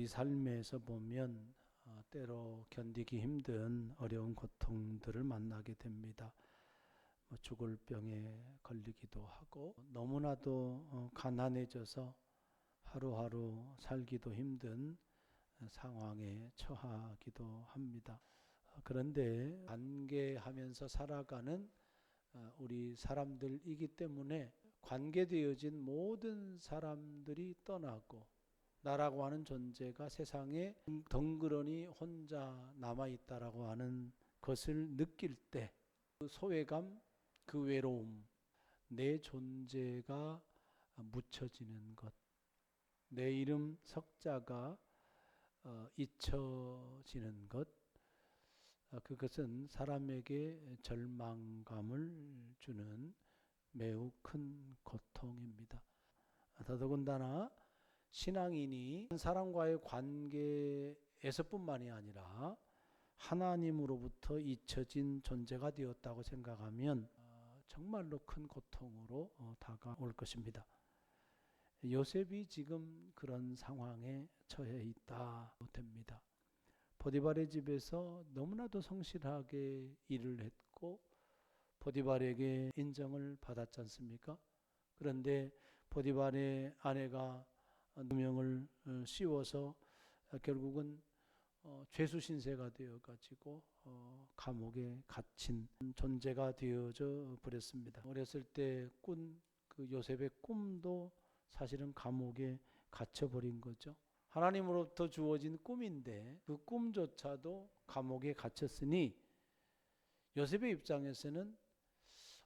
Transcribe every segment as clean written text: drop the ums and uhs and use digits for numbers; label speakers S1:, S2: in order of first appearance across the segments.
S1: 우리 삶에서 보면 때로 견디기 힘든 어려운 고통들을 만나게 됩니다. 죽을 병에 걸리기도 하고 너무나도 가난해져서 하루하루 살기도 힘든 상황에 처하기도 합니다. 그런데 관계하면서 살아가는 우리 사람들이기 때문에 관계되어진 모든 사람들이 떠나고 나라고 하는 존재가 세상에 덩그러니 혼자 남아있다라고 하는 것을 느낄 때 그 소외감, 그 외로움, 내 존재가 묻혀지는 것, 내 이름 석자가 잊혀지는 것, 그것은 사람에게 절망감을 주는 매우 큰 고통입니다. 더더군다나 신앙인이 사람과의 관계에서뿐만이 아니라 하나님으로부터 잊혀진 존재가 되었다고 생각하면 정말로 큰 고통으로 다가올 것입니다. 요셉이 지금 그런 상황에 처해 있다 됩니다. 보디발의 집에서 너무나도 성실하게 일을 했고 보디발에게 인정을 받았지 않습니까? 그런데 보디발의 아내가 누명을 씌워서 결국은 죄수 신세가 되어가지고 감옥에 갇힌 존재가 되어져 버렸습니다. 어렸을 때 꾼 그 요셉의 꿈도 사실은 감옥에 갇혀버린 거죠. 하나님으로부터 주어진 꿈인데 그 꿈조차도 감옥에 갇혔으니 요셉의 입장에서는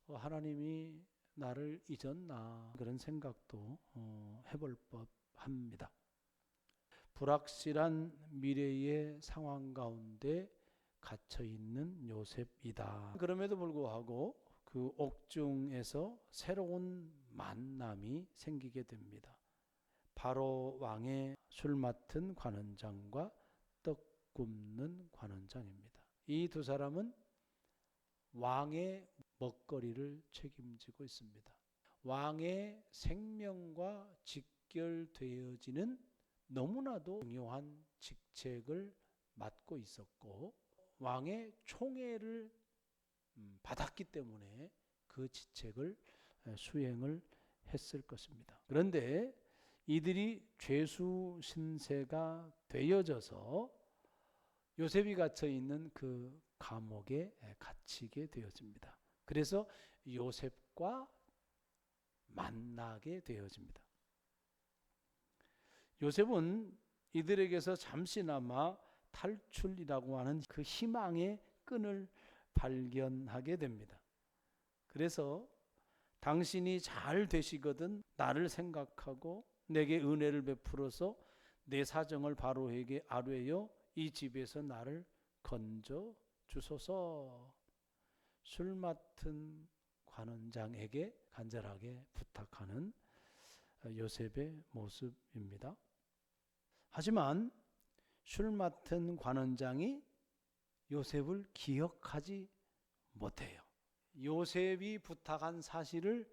S1: 하나님이 나를 잊었나 그런 생각도 해볼 법합니다. 불확실한 미래의 상황 가운데 갇혀있는 요셉이다. 그럼에도 불구하고 그 옥중에서 새로운 만남이 생기게 됩니다. 바로 왕의 술 맡은 관원장과 떡 굽는 관원장입니다. 이 두 사람은 왕의 먹거리를 책임지고 있습니다. 왕의 생명과 직결되어지는 너무나도 중요한 직책을 맡고 있었고 왕의 총애를 받았기 때문에 그 직책을 수행을 했을 것입니다. 그런데 이들이 죄수 신세가 되어져서 요셉이 갇혀 있는 그 감옥에 갇히게 되어집니다. 그래서 요셉과 만나게 되어집니다. 요셉은 이들에게서 잠시나마 탈출이라고 하는 그 희망의 끈을 발견하게 됩니다. 그래서 당신이 잘 되시거든 나를 생각하고 내게 은혜를 베풀어서 내 사정을 바로에게 아뢰어 이 집에서 나를 건져 주소서. 술 맡은 관원장에게 간절하게 부탁하는 요셉의 모습입니다. 하지만 술 맡은 관원장이 요셉을 기억하지 못해요. 요셉이 부탁한 사실을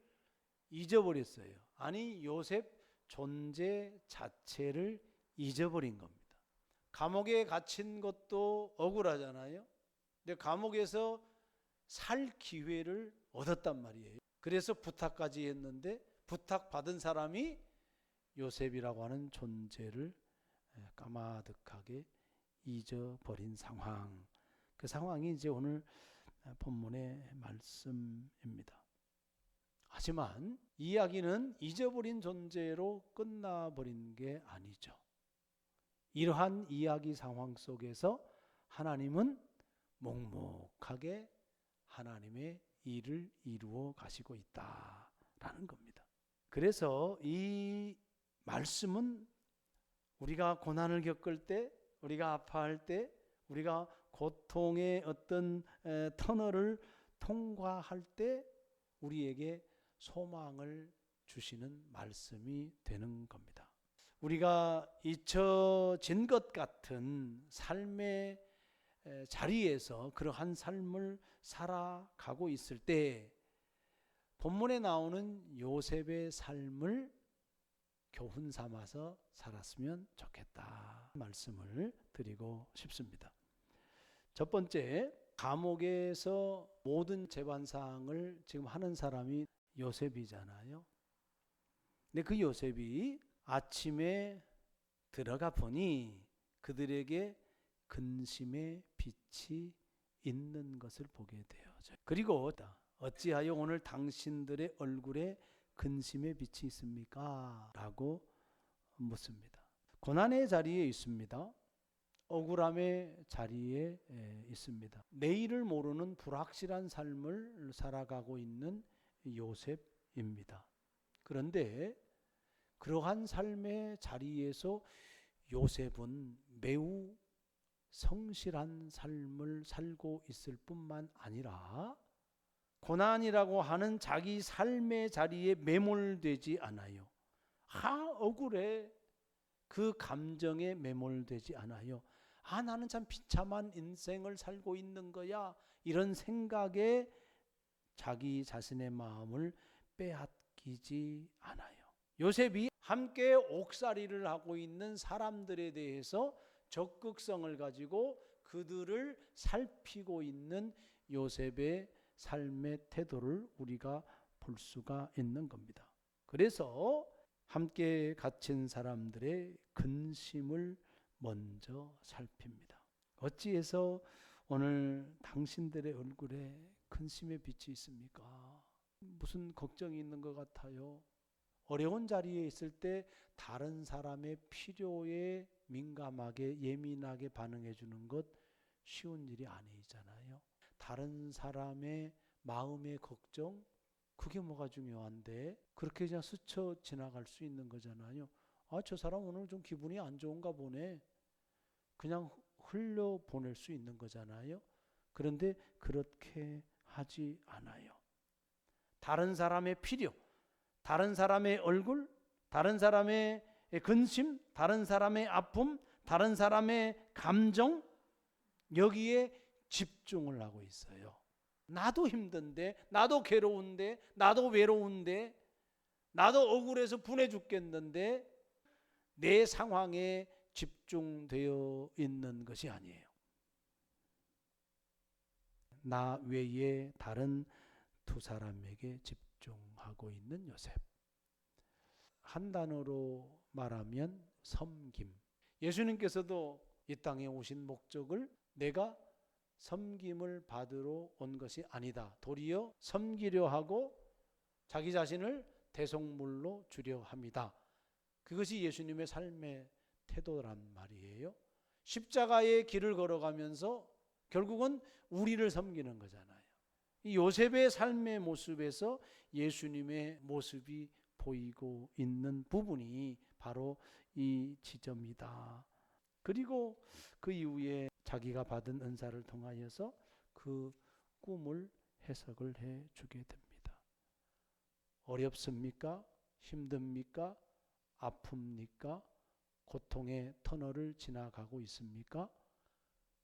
S1: 잊어버렸어요. 아니 요셉 존재 자체를 잊어버린 겁니다. 감옥에 갇힌 것도 억울하잖아요. 근데 감옥에서 살 기회를 얻었단 말이에요. 그래서 부탁까지 했는데 부탁받은 사람이 요셉이라고 하는 존재를 까마득하게 잊어버린 상황. 그 상황이 이제 오늘 본문의 말씀입니다. 하지만 이야기는 잊어버린 존재로 끝나버린 게 아니죠. 이러한 이야기 상황 속에서 하나님은 묵묵하게 하나님의 일을 이루어 가시고 있다라는 겁니다. 그래서 이 말씀은 우리가 고난을 겪을 때, 우리가 아파할 때, 우리가 고통의 어떤 터널을 통과할 때 우리에게 소망을 주시는 말씀이 되는 겁니다. 우리가 잊혀진 것 같은 삶의 자리에서 그러한 삶을 살아가고 있을 때 본문에 나오는 요셉의 삶을 교훈 삼아서 살았으면 좋겠다 말씀을 드리고 싶습니다. 첫 번째, 감옥에서 모든 재판사항을 지금 하는 사람이 요셉이잖아요. 근데 그 요셉이 아침에 들어가 보니 그들에게 근심의 빛이 있는 것을 보게 되어져요. 그리고 어찌하여 오늘 당신들의 얼굴에 근심의 빛이 있습니까? 라고 묻습니다. 고난의 자리에 있습니다. 억울함의 자리에 있습니다. 내일을 모르는 불확실한 삶을 살아가고 있는 요셉입니다. 그런데 그러한 삶의 자리에서 요셉은 매우 성실한 삶을 살고 있을 뿐만 아니라 고난이라고 하는 자기 삶의 자리에 매몰되지 않아요. 억울해. 그 감정에 매몰되지 않아요. 나는 참 비참한 인생을 살고 있는 거야. 이런 생각에 자기 자신의 마음을 빼앗기지 않아요. 요셉이 함께 옥살이를 하고 있는 사람들에 대해서 적극성을 가지고 그들을 살피고 있는 요셉의 삶의 태도를 우리가 볼 수가 있는 겁니다. 그래서 함께 갇힌 사람들의 근심을 먼저 살핍니다. 어찌해서 오늘 당신들의 얼굴에 근심의 빛이 있습니까? 무슨 걱정이 있는 것 같아요? 어려운 자리에 있을 때 다른 사람의 필요에 민감하게 예민하게 반응해 주는 것 쉬운 일이 아니잖아요. 다른 사람의 마음의 걱정, 그게 뭐가 중요한데 그렇게 그냥 스쳐 지나갈 수 있는 거잖아요. 저 사람 오늘 좀 기분이 안 좋은가 보네. 그냥 흘려보낼 수 있는 거잖아요. 그런데 그렇게 하지 않아요. 다른 사람의 필요, 다른 사람의 얼굴, 다른 사람의 근심, 다른 사람의 아픔, 다른 사람의 감정, 여기에 집중을 하고 있어요. 나도 힘든데, 나도 괴로운데, 나도 외로운데, 나도 억울해서 분해 죽겠는데 내 상황에 집중되어 있는 것이 아니에요. 나 외에 다른 두 사람에게 집중하고 있는 요셉. 한 단어로 말하면 섬김. 예수님께서도 이 땅에 오신 목적을 내가 섬김을 받으러 온 것이 아니다. 도리어 섬기려 하고 자기 자신을 대속물로 주려 합니다. 그것이 예수님의 삶의 태도란 말이에요. 십자가의 길을 걸어가면서 결국은 우리를 섬기는 거잖아요. 이 요셉의 삶의 모습에서 예수님의 모습이 보이고 있는 부분이 바로 이 지점이다. 그리고 그 이후에 자기가 받은 은사를 통하여서 그 꿈을 해석을 해 주게 됩니다. 어렵습니까? 힘듭니까? 아픕니까? 고통의 터널을 지나가고 있습니까?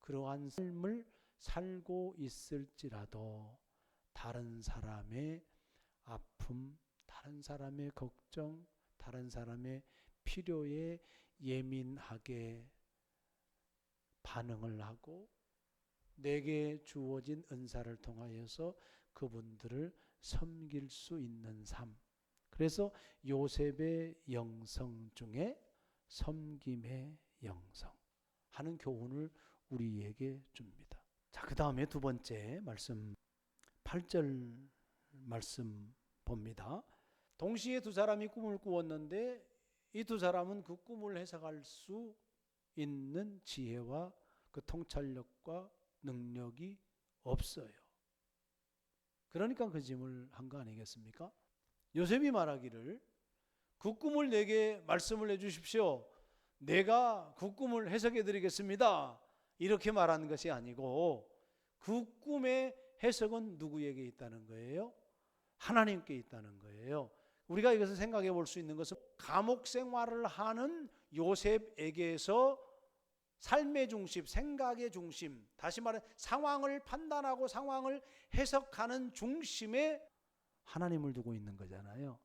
S1: 그러한 삶을 살고 있을지라도 다른 사람의 아픔, 다른 사람의 걱정, 다른 사람의 필요에 예민하게 반응을 하고 내게 주어진 은사를 통하여서 그분들을 섬길 수 있는 삶. 그래서 요셉의 영성 중에 섬김의 영성 하는 교훈을 우리에게 줍니다. 자, 그 다음에 두 번째 말씀 8절 말씀 봅니다. 동시에 두 사람이 꿈을 꾸었는데 이 두 사람은 그 꿈을 해석할 수 있는 지혜와 그 통찰력과 능력이 없어요. 그러니까 그 짐을 한 거 아니겠습니까? 요셉이 말하기를 그 꿈을 내게 말씀을 해주십시오. 내가 그 꿈을 해석해 드리겠습니다. 이렇게 말하는 것이 아니고 그 꿈의 해석은 누구에게 있다는 거예요? 하나님께 있다는 거예요. 우리가 이것을 생각해 볼 수 있는 것은 감옥 생활을 하는 요셉에게서 삶의 중심, 생각의 중심, 다시 말해 상황을 판단하고 상황을 해석하는 중심에 하나님을 두고 있는 거잖아요.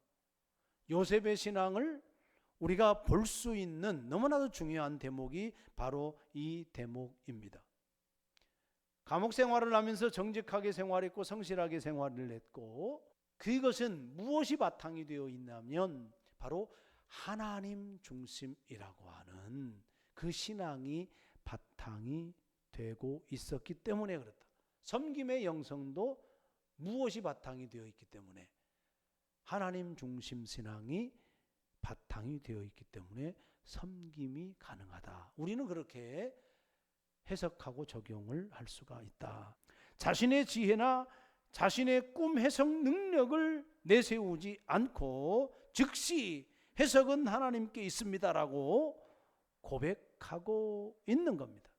S1: 요셉의 신앙을 우리가 볼 수 있는 너무나도 중요한 대목이 바로 이 대목입니다. 감옥 생활을 하면서 정직하게 생활했고 성실하게 생활을 했고, 그것은 무엇이 바탕이 되어 있냐면 바로 하나님 중심이라고 하는 그 신앙이 바탕이 되고 있었기 때문에 그렇다. 섬김의 영성도 무엇이 바탕이 되어 있기 때문에, 하나님 중심 신앙이 바탕이 되어 있기 때문에 섬김이 가능하다. 우리는 그렇게 해석하고 적용을 할 수가 있다. 자신의 지혜나 자신의 꿈 해석 능력을 내세우지 않고 즉시 해석은 하나님께 있습니다라고 고백하고 있는 겁니다.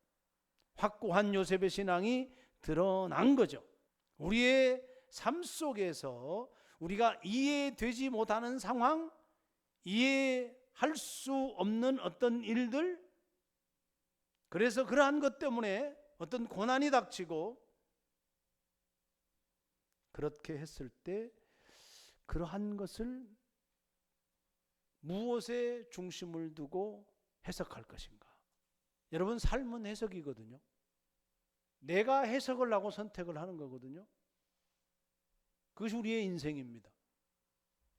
S1: 확고한 요셉의 신앙이 드러난 거죠. 우리의 삶 속에서 우리가 이해되지 못하는 상황, 이해할 수 없는 어떤 일들, 그래서 그러한 것 때문에 어떤 고난이 닥치고, 그렇게 했을 때 그러한 것을 무엇에 중심을 두고 해석할 것인가? 여러분, 삶은 해석이거든요. 내가 해석을 하고 선택을 하는 거거든요. 그것이 우리의 인생입니다.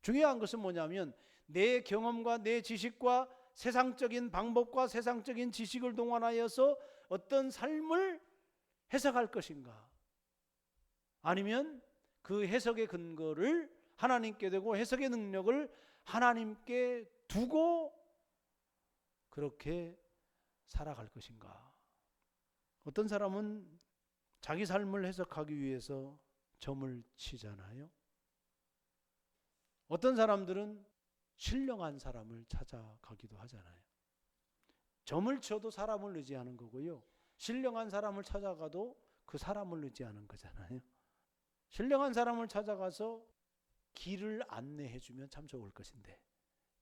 S1: 중요한 것은 뭐냐면 내 경험과 내 지식과 세상적인 방법과 세상적인 지식을 동원하여서 어떤 삶을 해석할 것인가, 아니면 그 해석의 근거를 하나님께 두고 해석의 능력을 하나님께 두고 그렇게 살아갈 것인가. 어떤 사람은 자기 삶을 해석하기 위해서 점을 치잖아요. 어떤 사람들은 신령한 사람을 찾아가기도 하잖아요. 점을 쳐도 사람을 의지하는 거고요, 신령한 사람을 찾아가도 그 사람을 의지하는 거잖아요. 신령한 사람을 찾아가서 길을 안내해 주면 참 좋을 것인데,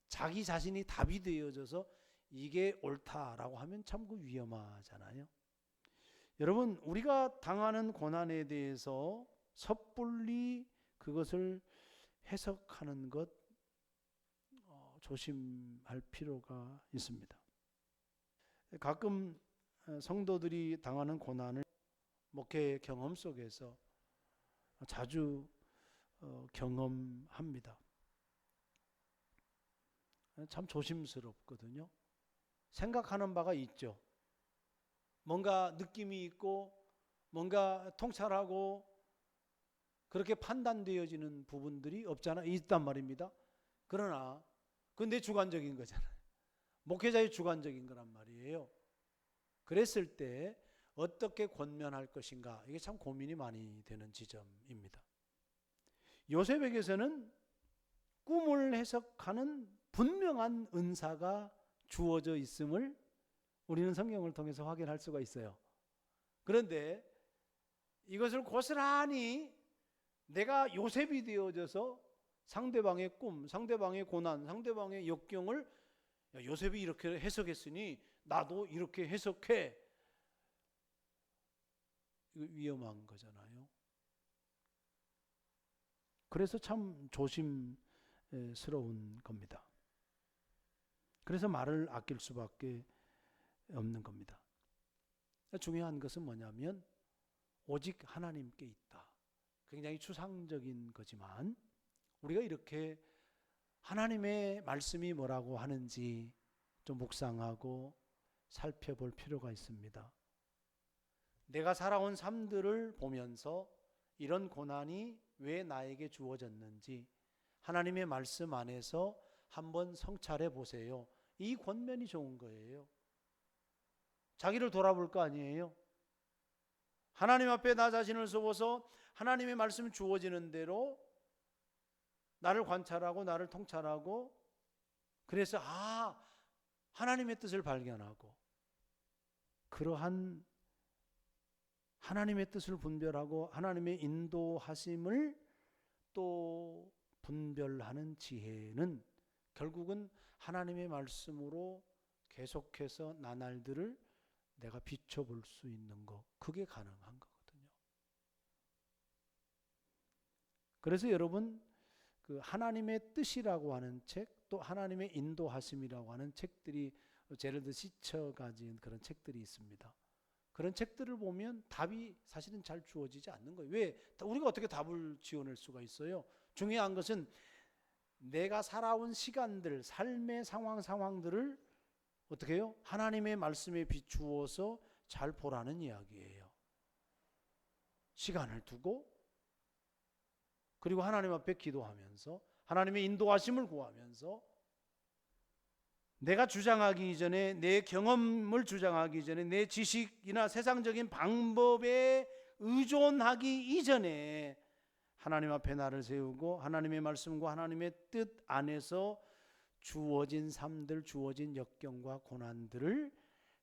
S1: 자기 자신이 답이 되어져서 이게 옳다라고 하면 참 그 위험하잖아요. 여러분, 우리가 당하는 고난에 대해서 섣불리 그것을 해석하는 것 조심할 필요가 있습니다. 가끔 성도들이 당하는 고난을 목회 경험 속에서 자주 경험합니다. 참 조심스럽거든요. 생각하는 바가 있죠. 뭔가 느낌이 있고 뭔가 통찰하고 그렇게 판단되어지는 부분들이 있단 말입니다. 그러나 그건 내 주관적인 거잖아요. 목회자의 주관적인 거란 말이에요. 그랬을 때 어떻게 권면할 것인가, 이게 참 고민이 많이 되는 지점입니다. 요셉에게서는 꿈을 해석하는 분명한 은사가 주어져 있음을 우리는 성경을 통해서 확인할 수가 있어요. 그런데 이것을 고스란히 내가 요셉이 되어져서 상대방의 꿈, 상대방의 고난, 상대방의 역경을 요셉이 이렇게 해석했으니 나도 이렇게 해석해, 이거 위험한 거잖아요. 그래서 참 조심스러운 겁니다. 그래서 말을 아낄 수밖에 없는 겁니다. 중요한 것은 뭐냐면 오직 하나님께 있다. 굉장히 추상적인 거지만 우리가 이렇게 하나님의 말씀이 뭐라고 하는지 좀 묵상하고 살펴볼 필요가 있습니다. 내가 살아온 삶들을 보면서 이런 고난이 왜 나에게 주어졌는지 하나님의 말씀 안에서 한번 성찰해 보세요. 이 권면이 좋은 거예요. 자기를 돌아볼 거 아니에요. 하나님 앞에 나 자신을 세워서 하나님의 말씀이 주어지는 대로 나를 관찰하고 나를 통찰하고, 그래서 하나님의 뜻을 발견하고, 그러한 하나님의 뜻을 분별하고 하나님의 인도하심을 또 분별하는 지혜는 결국은 하나님의 말씀으로 계속해서 나날들을 내가 비춰볼 수 있는 것, 그게 가능한 거거든요. 그래서 여러분, 그 하나님의 뜻이라고 하는 책 또 하나님의 인도하심이라고 하는 책들이 제럴드 시처 가진 그런 책들이 있습니다. 그런 책들을 보면 답이 사실은 잘 주어지지 않는 거예요. 왜? 우리가 어떻게 답을 지어낼 수가 있어요? 중요한 것은 내가 살아온 시간들, 삶의 상황들을 어떻게 해요? 하나님의 말씀에 비추어서 잘 보라는 이야기예요. 시간을 두고 그리고 하나님 앞에 기도하면서 하나님의 인도하심을 구하면서 내가 주장하기 이전에, 내 경험을 주장하기 전에, 내 지식이나 세상적인 방법에 의존하기 이전에 하나님 앞에 나를 세우고 하나님의 말씀과 하나님의 뜻 안에서 주어진 삶들, 주어진 역경과 고난들을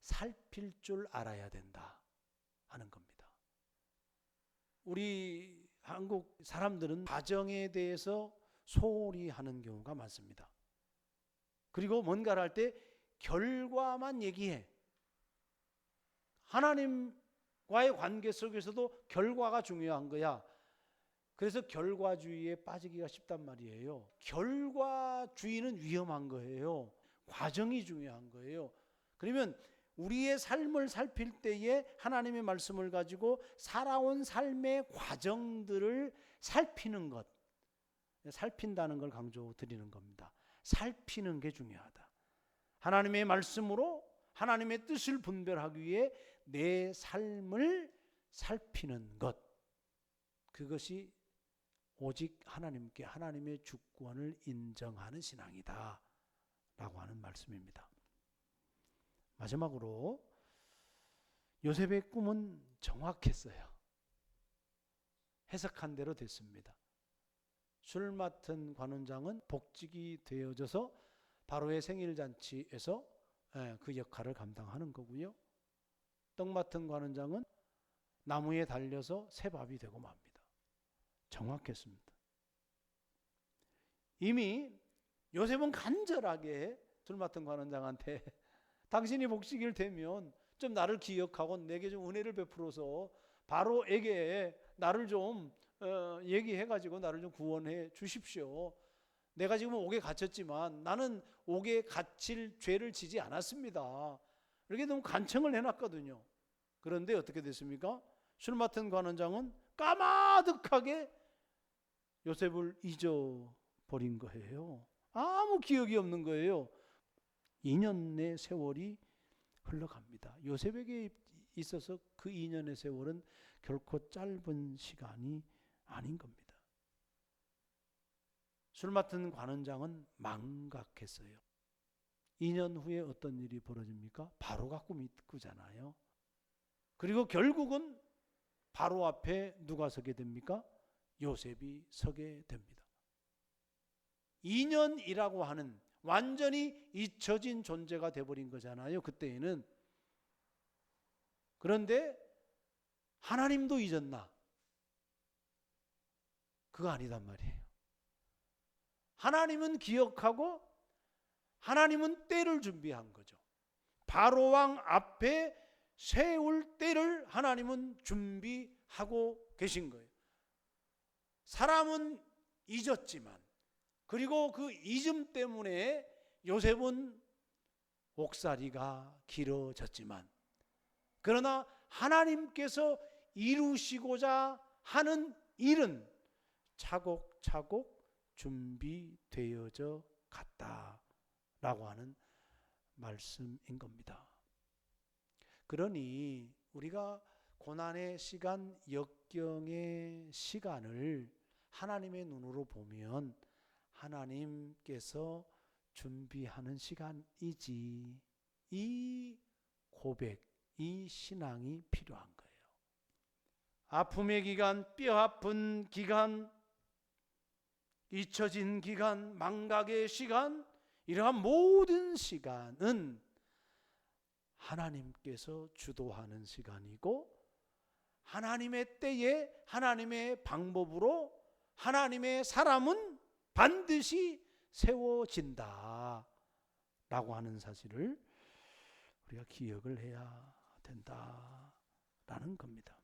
S1: 살필 줄 알아야 된다 하는 겁니다. 우리 한국 사람들은 과정에 대해서 소홀히 하는 경우가 많습니다. 그리고 뭔가를 할 때 결과만 얘기해. 하나님과의 관계 속에서도 결과가 중요한 거야. 그래서 결과주의에 빠지기가 쉽단 말이에요. 결과주의는 위험한 거예요. 과정이 중요한 거예요. 그러면 우리의 삶을 살필 때에 하나님의 말씀을 가지고 살아온 삶의 과정들을 살피는 것, 살핀다는 걸 강조드리는 겁니다. 살피는 게 중요하다. 하나님의 말씀으로 하나님의 뜻을 분별하기 위해 내 삶을 살피는 것, 그것이 오직 하나님께 하나님의 주권을 인정하는 신앙이다 라고 하는 말씀입니다. 마지막으로 요셉의 꿈은 정확했어요. 해석한 대로 됐습니다. 술 맡은 관원장은 복직이 되어져서 바로의 생일잔치에서 그 역할을 감당하는 거고요. 떡 맡은 관원장은 나무에 달려서 새밥이 되고 맙니다. 정확했습니다. 이미 요셉은 간절하게 술 맡은 관원장한테 당신이 복직일 되면 좀 나를 기억하고 내게 좀 은혜를 베풀어서 바로에게 나를 좀 얘기해가지고 나를 좀 구원해 주십시오. 내가 지금 옥에 갇혔지만 나는 옥에 갇힐 죄를 지지 않았습니다. 이렇게 너무 간청을 해놨거든요. 그런데 어떻게 됐습니까? 술 맡은 관원장은 까마득하게 요셉을 잊어버린 거예요. 아무 기억이 없는 거예요. 2년의 세월이 흘러갑니다. 요셉에게 있어서 그 2년의 세월은 결코 짧은 시간이 아닌 겁니다. 술 맡은 관원장은 망각했어요. 2년 후에 어떤 일이 벌어집니까? 바로가 꾸잖아요. 그리고 결국은 바로 앞에 누가 서게 됩니까? 요셉이 서게 됩니다. 2년이라고 하는 완전히 잊혀진 존재가 돼버린 거잖아요. 그때에는. 그런데 하나님도 잊었나? 그거 아니단 말이에요. 하나님은 기억하고 하나님은 때를 준비한 거죠. 바로왕 앞에 세울 때를 하나님은 준비하고 계신 거예요. 사람은 잊었지만, 그리고 그 잊음 때문에 요셉은 옥살이가 길어졌지만, 그러나 하나님께서 이루시고자 하는 일은 차곡차곡 준비되어져 갔다라고 하는 말씀인 겁니다. 그러니 우리가 고난의 시간, 역경의 시간을 하나님의 눈으로 보면 하나님께서 준비하는 시간이지, 이 고백, 이 신앙이 필요한 거예요. 아픔의 기간, 뼈아픈 기간, 잊혀진 기간, 망각의 시간, 이러한 모든 시간은 하나님께서 주도하는 시간이고, 하나님의 때에 하나님의 방법으로 하나님의 사람은 반드시 세워진다 라고 하는 사실을 우리가 기억을 해야 된다라는 겁니다.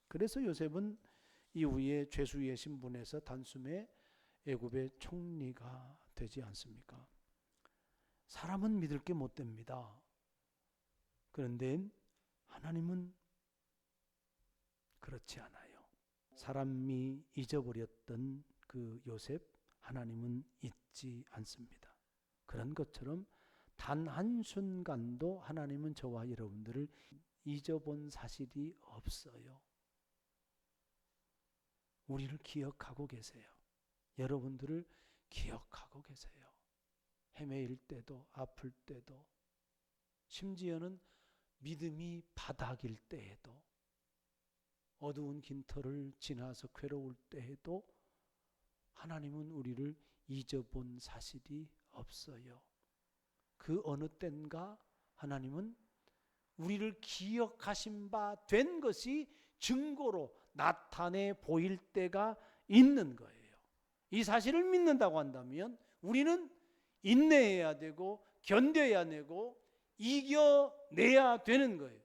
S1: 그래서 요셉은 이후에 죄수의 신분에서 단숨에 애굽의 총리가 되지 않습니까? 사람은 믿을 게 못 됩니다. 그런데 하나님은 그렇지 않아요. 사람이 잊어버렸던 그 요셉, 하나님은 잊지 않습니다. 그런 것처럼 단 한순간도 하나님은 저와 여러분들을 잊어본 사실이 없어요. 우리를 기억하고 계세요. 여러분들을 기억하고 계세요. 헤매일 때도, 아플 때도, 심지어는 믿음이 바닥일 때에도, 어두운 gin터를 지나서 괴로울 때에도 하나님은 우리를 잊어본 사실이 없어요. 그 어느 때인가 하나님은 우리를 기억하신 바 된 것이 증거로 나타내 보일 때가 있는 거예요. 이 사실을 믿는다고 한다면 우리는 인내해야 되고 견뎌야 되고 이겨내야 되는 거예요.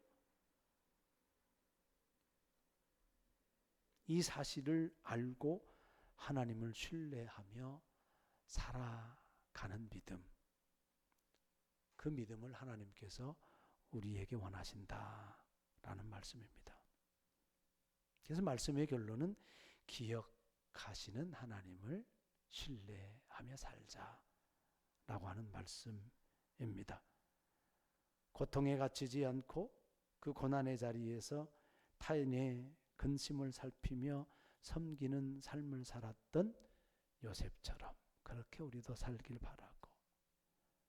S1: 이 사실을 알고 하나님을 신뢰하며 살아가는 믿음, 그 믿음을 하나님께서 우리에게 원하신다라는 말씀입니다. 그래서 말씀의 결론은 기억하시는 하나님을 신뢰하며 살자라고 하는 말씀입니다. 고통에 갇히지 않고 그 고난의 자리에서 타인의 근심을 살피며 섬기는 삶을 살았던 요셉처럼 그렇게 우리도 살길 바라고,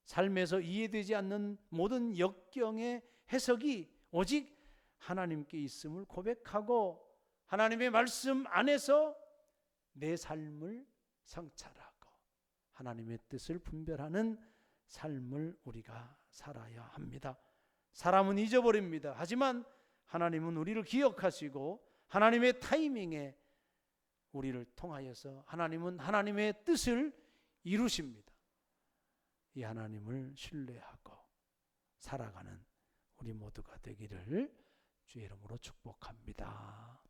S1: 삶에서 이해되지 않는 모든 역경의 해석이 오직 하나님께 있음을 고백하고 하나님의 말씀 안에서 내 삶을 성찰하고 하나님의 뜻을 분별하는 삶을 우리가 살아야 합니다. 사람은 잊어버립니다. 하지만 하나님은 우리를 기억하시고 하나님의 타이밍에 우리를 통하여서 하나님은 하나님의 뜻을 이루십니다. 이 하나님을 신뢰하고 살아가는 우리 모두가 되기를 주의 이름으로 축복합니다.